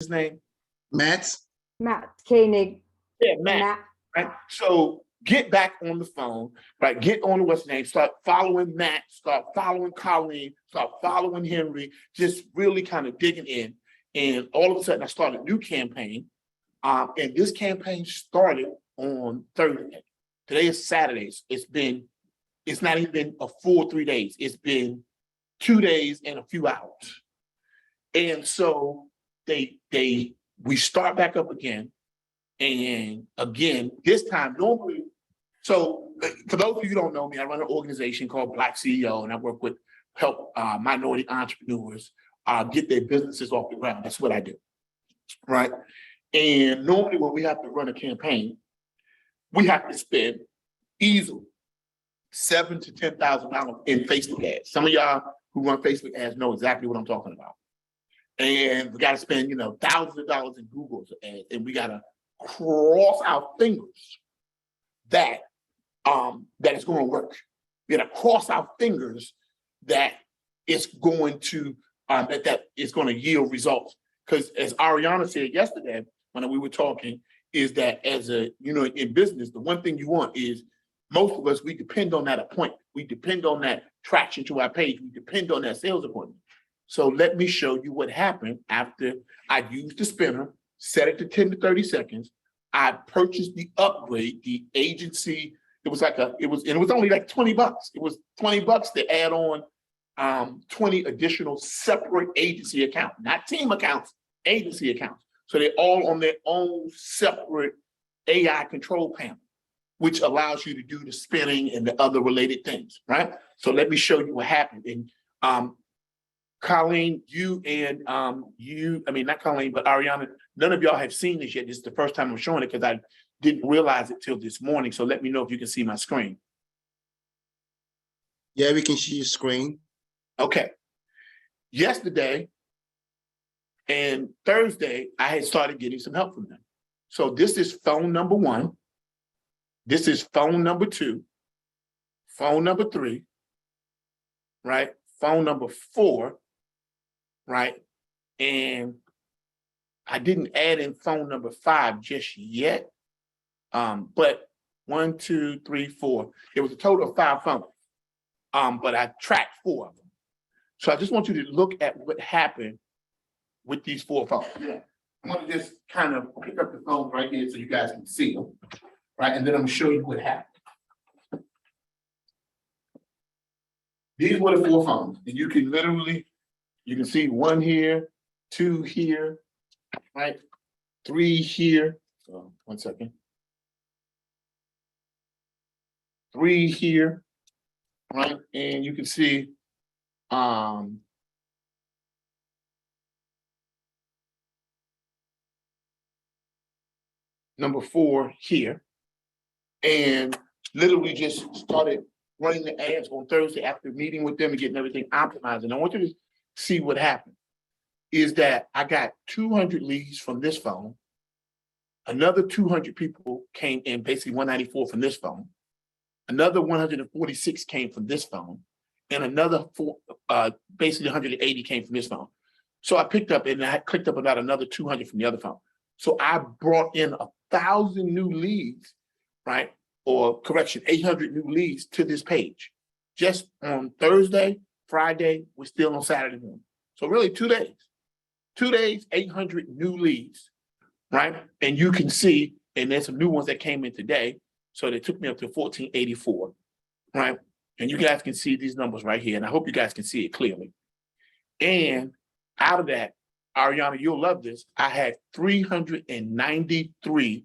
his name? Matt Koenig. Yeah, Matt. Right? So get back on the phone, right? Get on what's his name, start following Matt, start following Colleen, start following Henry, just really kind of digging in. And all of a sudden I started a new campaign. And this campaign started on Thursday. Today is Saturday. It's not even been a full 3 days. It's been 2 days and a few hours. And so we start back up again. And again, this time, normally, so for those of you who don't know me, I run an organization called Black CEO, and I work with help minority entrepreneurs get their businesses off the ground. That's what I do, right? And normally when we have to run a campaign, we have to spend easily $7,000 to $10,000 in Facebook ads. Some of y'all who run Facebook ads know exactly what I'm talking about. And we got to spend, thousands of dollars in Google ads, and we got to cross our fingers that it's going to work. We got to cross our fingers that it's going to that it's going to yield results. Because as Ariana said yesterday when we were talking, is that as in business, the one thing you want is most of us, we depend on that appointment. We depend on that traction to our page. We depend on that sales appointment. So let me show you what happened after I used the spinner, set it to 10 to 30 seconds. I purchased the upgrade, the agency. It was only like $20. It was $20 to add on 20 additional separate agency accounts, not team accounts, agency accounts. So they're all on their own separate AI control panel, which allows you to do the spinning and the other related things, right? So let me show you what happened. And Colleen, not Colleen, but Ariana, none of y'all have seen this yet. This is the first time I'm showing it because I didn't realize it till this morning. So let me know if you can see my screen. Yeah, we can see your screen. Okay. Yesterday and Thursday, I had started getting some help from them. So this is phone number 1. This is phone number 2, phone number 3, right? Phone number 4, right? And I didn't add in phone number 5 just yet. But 1, 2, 3, 4. It was a total of 5 phones. But I tracked 4 of them. So I just want you to look at what happened with these 4 phones. Yeah. I'm going to just kind of pick up the phone right here so you guys can see them. Right, and then I'm gonna show you what happened. These were the 4 phones, and you can see 1 here, 2 here, right? 3 here. So 1 second. 3 here, right? And you can see number 4 here. And literally just started running the ads on Thursday after meeting with them and getting everything optimized. And I want you to see what happened is that I got 200 leads from this phone. Another 200 people came in, basically 194 from this phone. Another 146 came from this phone. And another basically 180 came from this phone. So I picked up and I clicked up about another 200 from the other phone. So I brought in 1,000 new leads, right? Or correction, 800 new leads to this page. Just on Thursday, Friday, we're still on Saturday morning. So really 2 days. 2 days, 800 new leads, right? And you can see, and there's some new ones that came in today. So they took me up to 1,484, right? And you guys can see these numbers right here. And I hope you guys can see it clearly. And out of that, Ariana, you'll love this. I had 393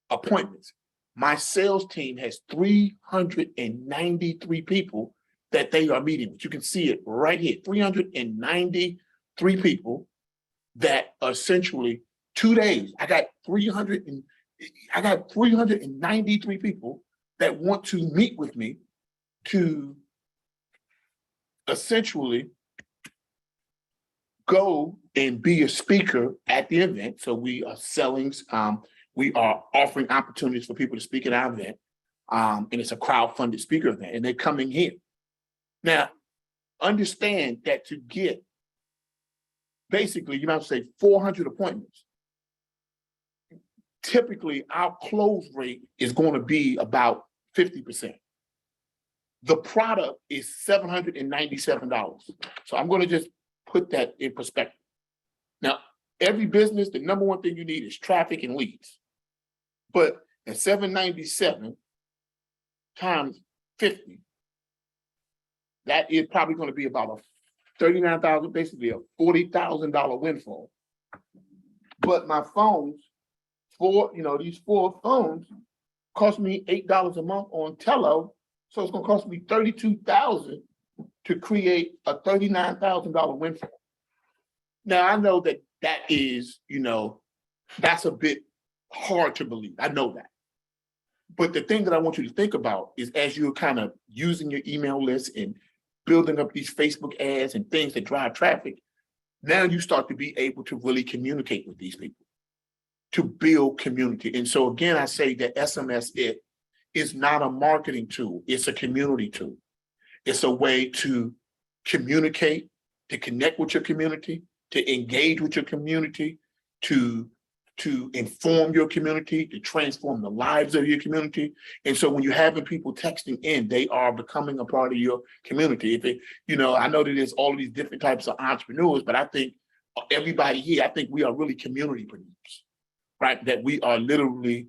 appointments. My sales team has 393 people that they are meeting with. You can see it right here, 393 people that essentially 2 days. I got 393 people that want to meet with me to essentially go and be a speaker at the event. So we are selling, we are offering opportunities for people to speak at our event. And it's a crowd-funded speaker event, and they're coming here. Now, understand that to get basically, you might say 400 appointments. Typically, our close rate is going to be about 50%. The product is $797. So I'm going to just put that in perspective. Now, every business, the number one thing you need is traffic and leads. But at $797 times 50, that is probably going to be about a $39,000, basically a $40,000 windfall. But my phones, these 4 phones cost me $8 a month on Tello, so it's going to cost me $32,000 to create a $39,000 windfall. Now I know that is, that's a bit hard to believe. I know that. But the thing that I want you to think about is as you're kind of using your email list and building up these Facebook ads and things that drive traffic, now you start to be able to really communicate with these people, to build community. And so again, I say that SMS-iT is not a marketing tool, it's a community tool. It's a way to communicate, to connect with your community, to engage with your community, to inform your community, to transform the lives of your community. And so when you're having people texting in, they are becoming a part of your community. If it, I know that there's all of these different types of entrepreneurs, but I think everybody here, I think we are really communitypreneurs, right? That we are literally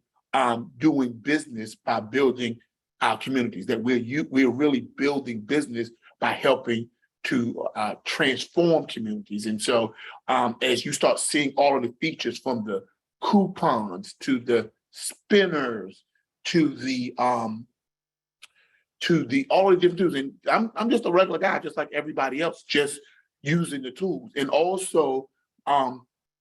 doing business by building our communities, that we're really building business by helping to transform communities. And so as you start seeing all of the features, from the coupons to the spinners to the all the different tools, and I'm just a regular guy, just like everybody else, just using the tools, and also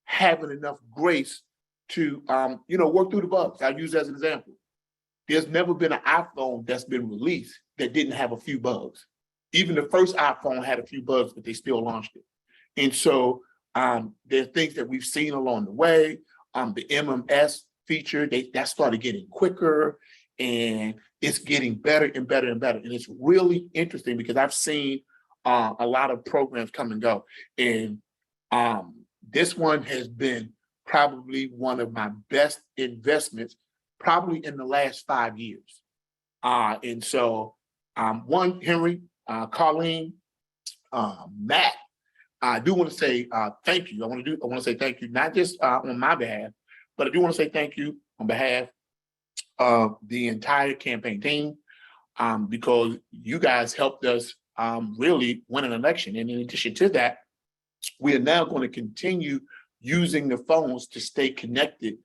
having enough grace to work through the bugs. I'll use as an example. There's never been an iPhone that's been released that didn't have a few bugs. Even the first iPhone had a few bugs, but they still launched it. And so there are things that we've seen along the way. The MMS feature, that started getting quicker, and it's getting better and better and better. And it's really interesting because I've seen a lot of programs come and go. And this one has been probably one of my best investments, probably in the last 5 years. And so Henry, Colleen, Matt, I do want to say thank you. I want to say thank you, not just on my behalf, but I do want to say thank you on behalf of the entire campaign team, because you guys helped us really win an election. And in addition to that, we are now going to continue using the phones to stay connected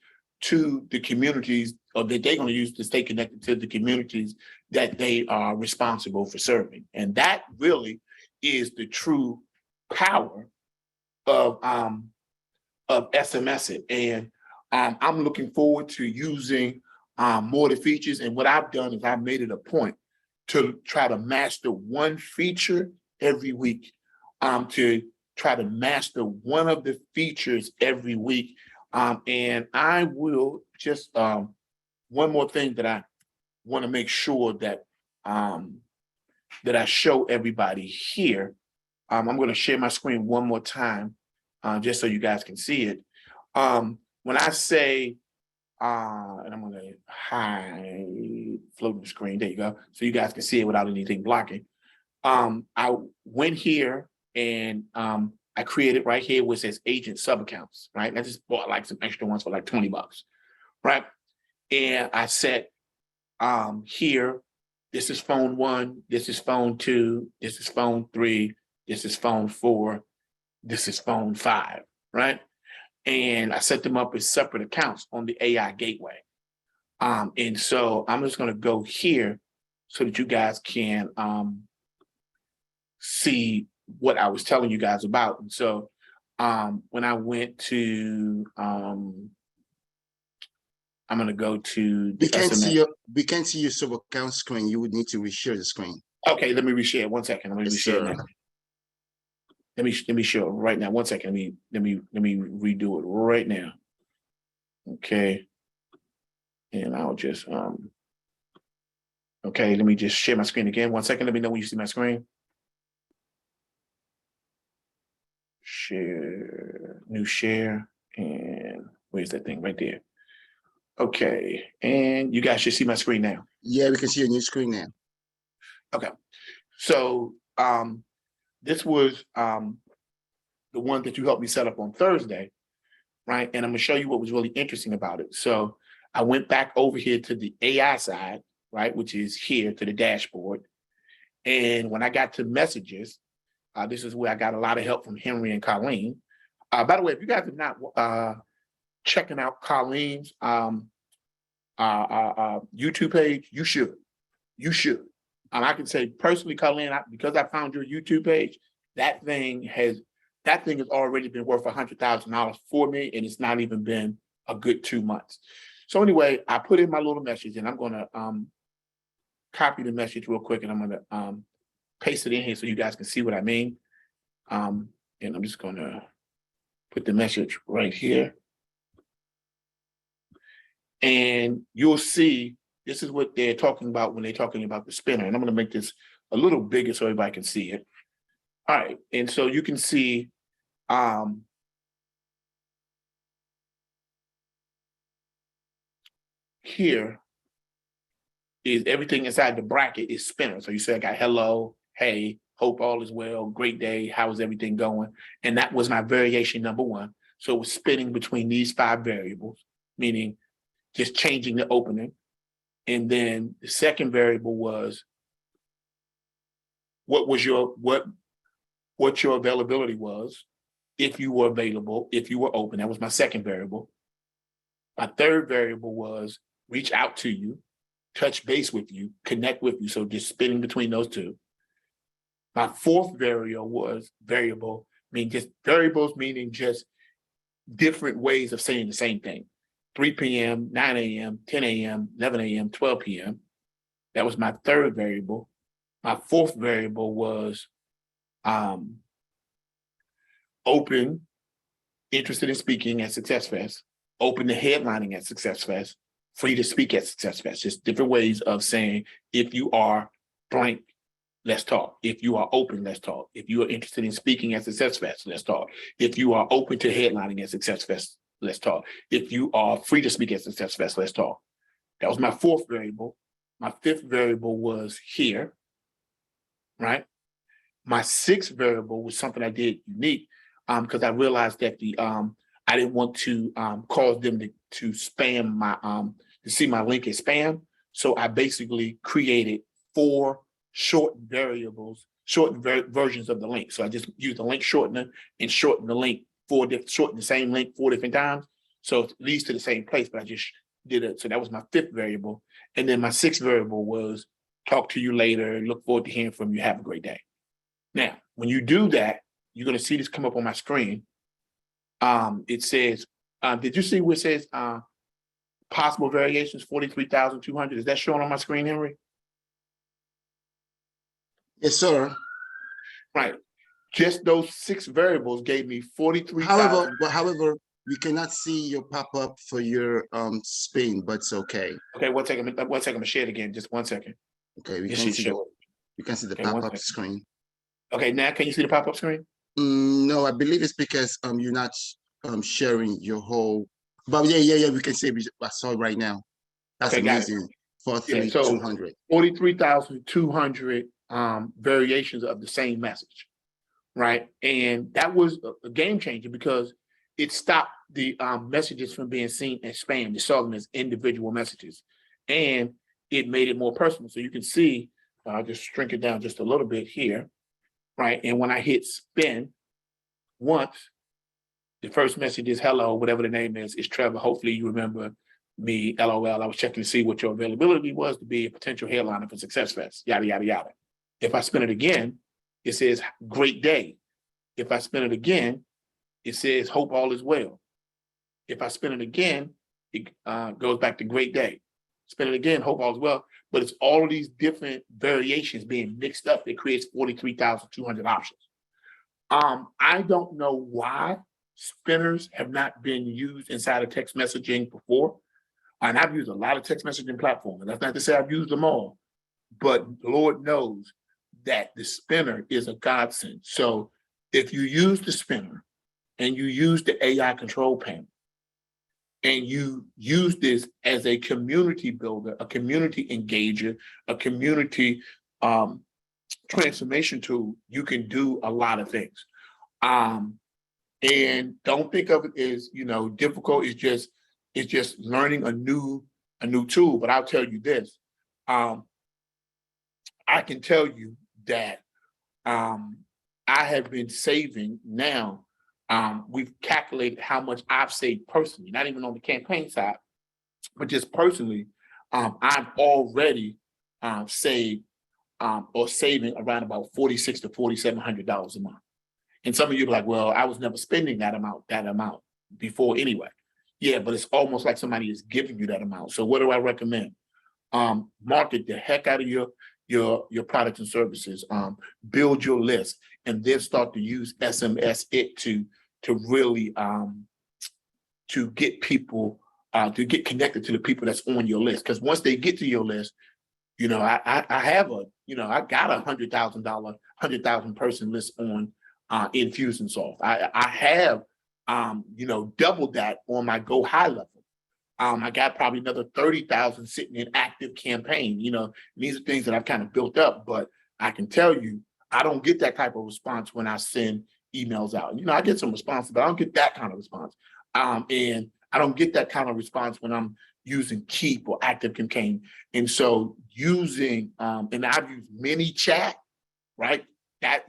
to the communities, or that they're going to use to stay connected to the communities that they are responsible for serving. And that really is the true power of SMS-iT. And I'm looking forward to using more of the features. And what I've done is I've made it a point to try to master one feature every week, to try to master one of the features every week. And I will just, one more thing that I want to make sure that that I show everybody here. I'm going to share my screen one more time, just so you guys can see it. When I say, and I'm going to hide floating screen, there you go, so you guys can see it without anything blocking. I went here and I created right here where it says agent sub accounts, right? And I just bought like some extra ones for like $20, right? And I said here, this is phone 1, this is phone 2, this is phone 3, this is phone 4, this is phone 5, right? And I set them up as separate accounts on the AI gateway. And so I'm just going to go here so that you guys can see what I was telling you guys about. And so when I went to, I'm going to go to the we can't see your sub account screen. You would need to reshare the screen. Okay, let me reshare. 1 second. Let me reshare now. Let me show right now. 1 second. Let me redo it right now. Okay. And I'll just okay, let me just share my screen again. 1 second. Let me know when you see my screen. Share, new share, and where's that thing right there? Okay, and you guys should see my screen now. Yeah, we can see a new screen now. Okay, so this was the one that you helped me set up on Thursday, right? And I'm gonna show you what was really interesting about it. So I went back over here to the AI side, right, which is here to the dashboard. And when I got to messages, this is where I got a lot of help from Henry and Colleen. By the way, if you guys are not checking out Colleen's YouTube page, you should. You should. I can say personally, Colleen, because I found your YouTube page, that thing has already been worth $100,000 for me, and it's not even been a good 2 months. So anyway, I put in my little message, and I'm gonna copy the message real quick, and I'm gonna paste it in here so you guys can see what I mean. And I'm just gonna put the message right here. And you'll see this is what they're talking about when they're talking about the spinner. And I'm gonna make this a little bigger so everybody can see it. All right, and so you can see here is everything inside the bracket is spinner. So you say I got hello, hey, hope all is well, great day, how is everything going? And that was my variation number one. So it was spinning between these 5 variables, meaning just changing the opening. And then the second variable was what your availability was, if you were available, if you were open. That was my second variable. My third variable was reach out to you, touch base with you, connect with you. So just spinning between those two. My fourth variable meaning just variables, meaning just different ways of saying the same thing. 3 p.m., 9 a.m., 10 a.m., 11 a.m., 12 p.m. That was my third variable. My fourth variable was open, interested in speaking at Success Fest, open to headlining at Success Fest, free to speak at Success Fest. Just different ways of saying, if you are blank, let's talk. If you are open, let's talk. If you are interested in speaking at Success Fest, let's talk. If you are open to headlining at Success Fest, let's talk. If you are free to speak at Success Fest, let's talk. That was my fourth variable. My fifth variable was here, right? My sixth variable was something I did unique because I realized that I didn't want to cause them to spam my to see my link as spam. So I basically created 4 shortened variables, shortened versions of the link. So I just used the link shortener and shortened the link shorten the same link 4 different times. So it leads to the same place, but I just did it. So that was my fifth variable. And then my sixth variable was talk to you later, look forward to hearing from you, have a great day. Now, when you do that, you're going to see this come up on my screen. It says, did you see where it says possible variations, 43,200? Is that showing on my screen, Henry? Yes, sir. Right. Just those 6 variables gave me 43,000. However, we cannot see your pop-up for your spin, but it's okay. Okay, one second. I'm gonna share it again. Just 1 second. Okay, we Yes, can see sure. the Okay, pop-up screen. Okay, now can you see the pop-up screen? No, I believe it's because you're not sharing your whole. But yeah, we can see it. I saw it right now. That's Okay, got it. amazing. 43,200. 43,200 variations of the same message, right? And that was a game changer because it stopped the messages from being seen as spam. It saw them as individual messages, and it made it more personal. So you can see, I'll just shrink it down just a little bit here, right? And when I hit spin once, the first message is hello, whatever the name is Trevor. Hopefully you remember me, LOL. I was checking to see what your availability was to be a potential headliner for Success Fest, yada, yada, yada. If I spin it again, it says great day. If I spin it again, it says hope all is well. If I spin it again, it goes back to great day. Spin it again, hope all is well. But it's all of these different variations being mixed up that creates 43,200 options. I don't know why spinners have not been used inside of text messaging before. And I've used a lot of text messaging platforms. That's not to say I've used them all, but Lord knows that the spinner is a godsend. So if you use the spinner and you use the AI control panel, and you use this as a community builder, a community engager, a community transformation tool, you can do a lot of things. And don't think of it as, difficult. It's just learning a new tool. But I'll tell you this. I can tell you that I have been saving now. We've calculated how much I've saved personally, not even on the campaign side, but just personally. I've already saved or saving around about $4,600 to $4,700 a month. And some of you are like, well, I was never spending that amount before anyway. Yeah, but it's almost like somebody is giving you that amount. So what do I recommend? Market the heck out of your products and services. Build your list, and then start to use SMS-iT to really to get people to get connected to the people that's on your list. Because once they get to your list, I got a $100,000 person list on Infusionsoft. I have doubled that on my Go High level. I got probably another 30,000 sitting in active campaign. These are things that I've kind of built up, but I can tell you, I don't get that type of response when I send emails out. I get some response, but I don't get that kind of response. And I don't get that kind of response when I'm using Keep or Active Campaign. And so using, and I've used ManyChat, right? That,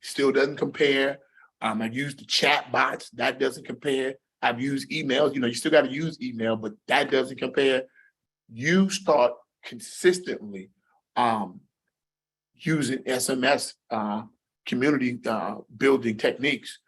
still doesn't compare. I've used the chat bots, that doesn't compare. I've used emails, you still got to use email, but that doesn't compare. You start consistently using SMS community building techniques,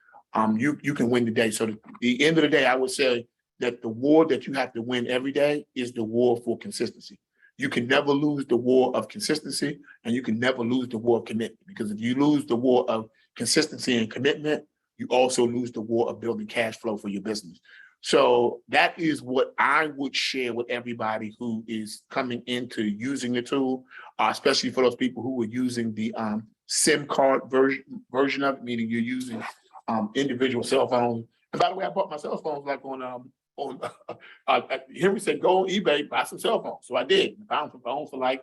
you can win the day. So at the end of the day, I would say that the war that you have to win every day is the war for consistency. You can never lose the war of consistency, and you can never lose the war of commitment. Because if you lose the war of consistency and commitment, you also lose the war of building cash flow for your business. So that is what I would share with everybody who is coming into using the tool, especially for those people who are using the SIM card version of it, meaning you're using individual cell phones. And by the way, I bought my cell phones like on Henry said, go on eBay, buy some cell phones. So I did. I found some phones for like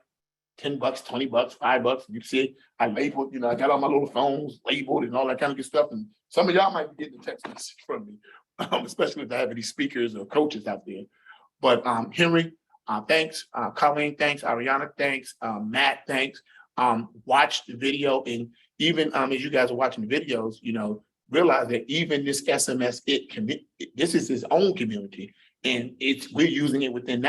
$10, $20, $5. You can see I labeled, I got all my little phones labeled and all that kind of good stuff. And some of y'all might be getting a text message from me, especially if I have any speakers or coaches out there. But Henry, thanks. Colleen, thanks. Ariana, thanks. Matt, thanks. Watch the video, and even as you guys are watching the videos, realize that even this SMS-iT this is his own community, and we're using it within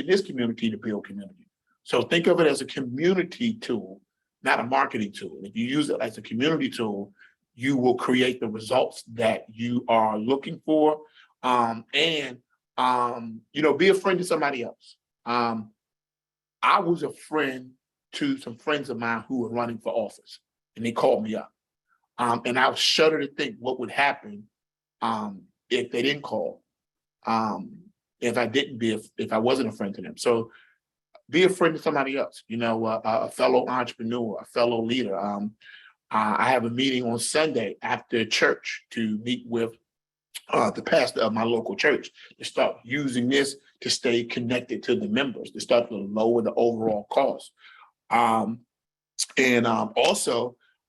this community to build community. So think of it as a community tool, not a marketing tool. If you use it as a community tool, you will create the results that you are looking for, and be a friend to somebody else. I was a friend to some friends of mine who were running for office, and they called me up. And I shudder to think what would happen if they didn't call, if I wasn't a friend to them. So be a friend to somebody else, a fellow entrepreneur, a fellow leader. I have a meeting on Sunday after church to meet with the pastor of my local church to start using this to stay connected to the members, to start to lower the overall cost. Also,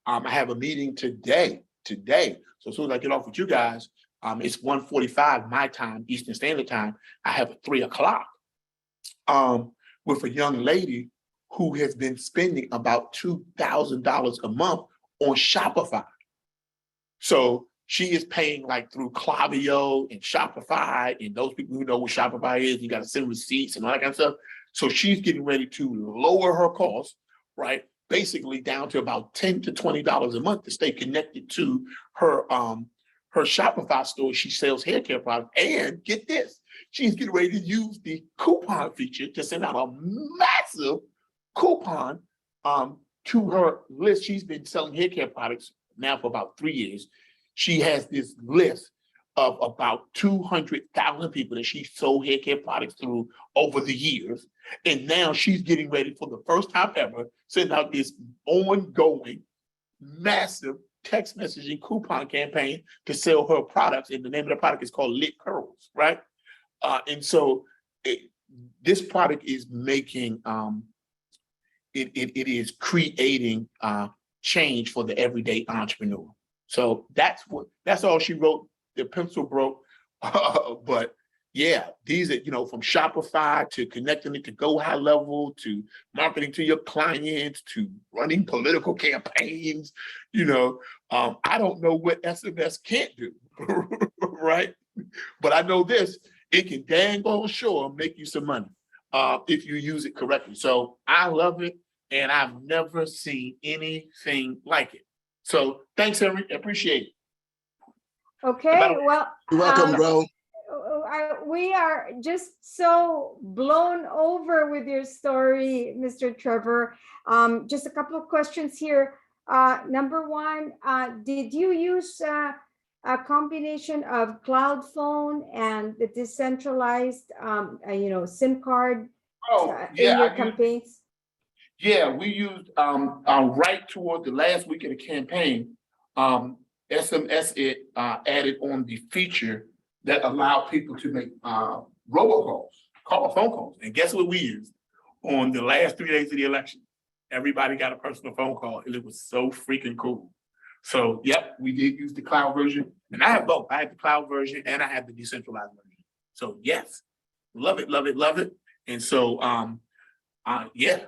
I have a meeting today. So as soon as I get off with you guys, it's 1:45 my time, Eastern Standard Time. I have a 3 o'clock with a young lady who has been spending about $2,000 a month on Shopify. So she is paying like through Klaviyo and Shopify, and those people who know what Shopify is, you got to send receipts and all that kind of stuff. So she's getting ready to lower her costs, right? Basically down to about $10 to $20 a month to stay connected to her Shopify store. She sells hair care products, and get this, she's getting ready to use the coupon feature to send out a massive coupon to her list. She's been selling hair care products now for about 3 years. She has this list of about 200,000 people that she sold hair care products through over the years. And now she's getting ready for the first time ever, send out this ongoing, massive text messaging coupon campaign to sell her products, and the name of the product is called Lit Pearls, right? And so this product is making, it is creating change for the everyday entrepreneur. So that's all she wrote. The pencil broke, but yeah, these are, from Shopify to connecting it to Go High Level to marketing to your clients to running political campaigns. I don't know what SMS can't do, right? But I know this, it can dang on sure make you some money if you use it correctly. So I love it, and I've never seen anything like it. So thanks, Henry. Appreciate it. Okay, well, You're welcome, bro. we are just so blown over with your story, Mr. Trevor. Just a couple of questions here. Number one, did you use a combination of cloud phone and the decentralized, SIM card in your campaigns? We used right toward the last week of the campaign, SMS-iT added on the feature that allowed people to make robocalls, phone calls. And guess what we used on the last 3 days of the election? Everybody got a personal phone call, and it was so freaking cool. So, yep, we did use the cloud version, and I have both. I have the cloud version and I have the decentralized version. So, yes, love it, love it, love it. And so, yeah.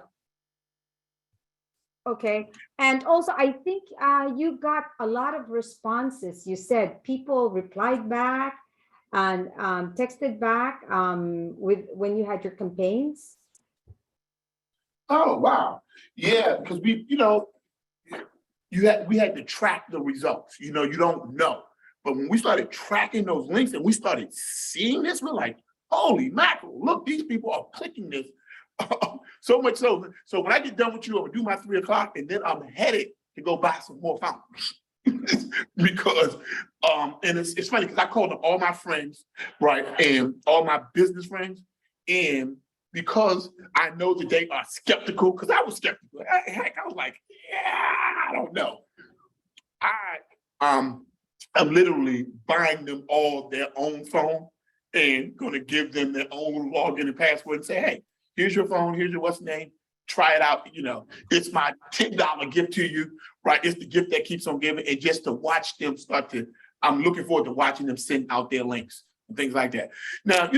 Okay, and also I think you got a lot of responses. You said people replied back and texted back when you had your campaigns. Oh wow, yeah, because we had to track the results. You don't know, but when we started tracking those links and we started seeing this, we're like, holy mackerel! Look, these people are clicking this. So much so when I get done with you, I'm gonna do my 3 o'clock, and then I'm headed to go buy some more fountains. Because and it's funny because I called up all my friends, right, and all my business friends, and because I know that they are skeptical, because I was skeptical. Heck, I was like, yeah, I don't know. I'm literally buying them all their own phone and gonna give them their own login and password and say, hey, here's your phone, here's your what's name, try it out. It's my $10 gift to you, right? It's the gift that keeps on giving. And just to watch them I'm looking forward to watching them send out their links and things like that. Now,